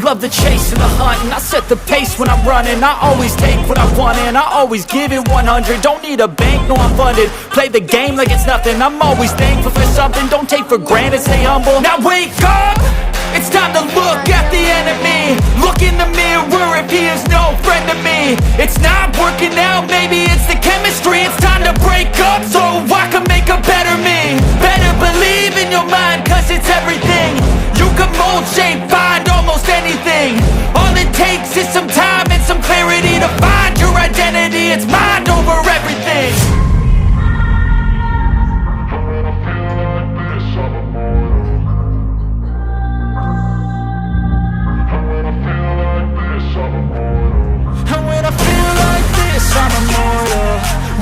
love the chase and the hunt, and I set the pace when I'm running. I always take what I want and I always give it 100. Don't need a bank, no I'm funded. Play the game like it's nothing. I'm always thankful for something. Don't take for granted, stay humble. Now wake up! It's time to look at the enemy. Look in the mirror if he is no friend to me. It's not working out, maybe it's the chemistry. It's time to break up so I can make a better me. Better believe in your mind, cause it's everything. You can mold, shape, find almost anything. All it takes is some time and some clarity to find your identity. It's mind over everything. I'm immortal.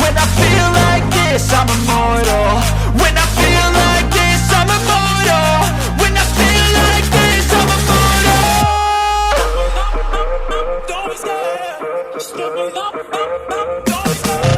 When I feel like this, I'm immortal. When I feel like this, I'm immortal. When I feel like this, I'm immortal. Don't be scared. Just give up. Don't be scared.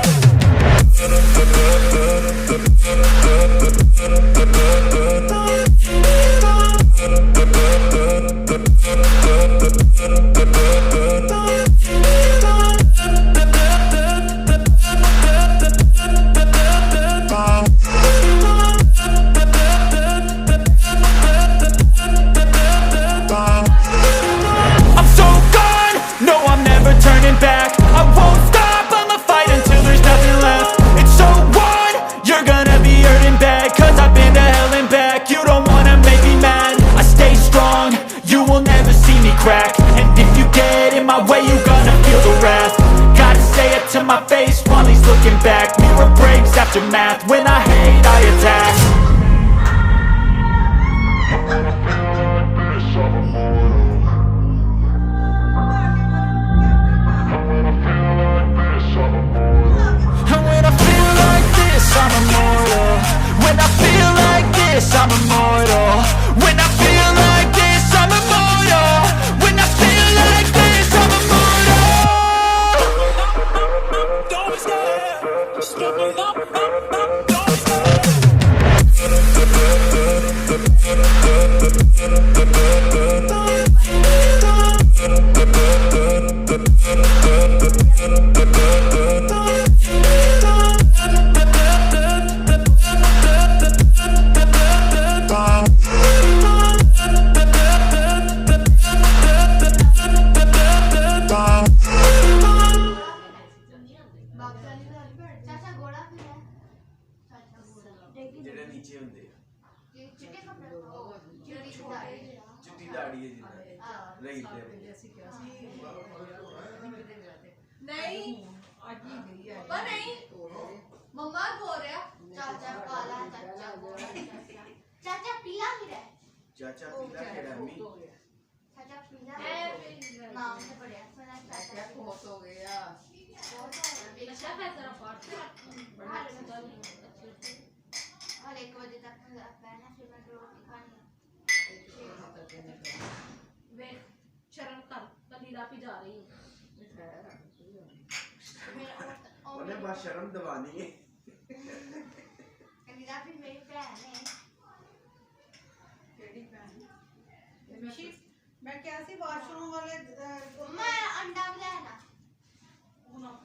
To my face while he's looking back. Mirror breaks after math. When I hate, I attack. And when I feel like this, I'm immortal. When I feel like this, I'm immortal. When I feel like this, I'm immortal. When I feel like this, I'm immortal. Don't be scared. Just give it up. Don't be scared. ਜਿਹੜੇ ਨੀਚੇ ਹੁੰਦੇ ਆ ਚਿੱਟੇ ਕੱਪੜੇ ਚਿੱਟੀ ਦਾੜੀ ਹੈ ਜਿੰਨਾ ਰਹੀ ਤੇ ਨਹੀਂ ਪਰ ਨਹੀਂ ਮੰਮਾ ਬੋਲ ਰਿਹਾ ਚਾਚਾ ਕਾਲਾ ਚਾਚਾ ਗੋਰਾ ਚਾਚਾ ਪੀਲਾ ਵੀ ਰਹਿ ਚਾਚਾ ਪੀਲਾ ਕਿਹੜਾ ਮੀ ਚਾਚਾ ਪੀਲਾ ਨਾਮ से पढ़िया सुना चाचा बहुत हो गया अच्छा है तेरा पार्ट और 1 बजे तक पहना फिर मैं रोटी खानी वे शर्म कर कलीरा पे जा रही हूं उन्हें बस शर्म दबानी है कलीरा भी मेरी बहन है केडी बहन मिशी मैं क्या सी वॉशरूम वाले मैं अंडा भी लेना उन आप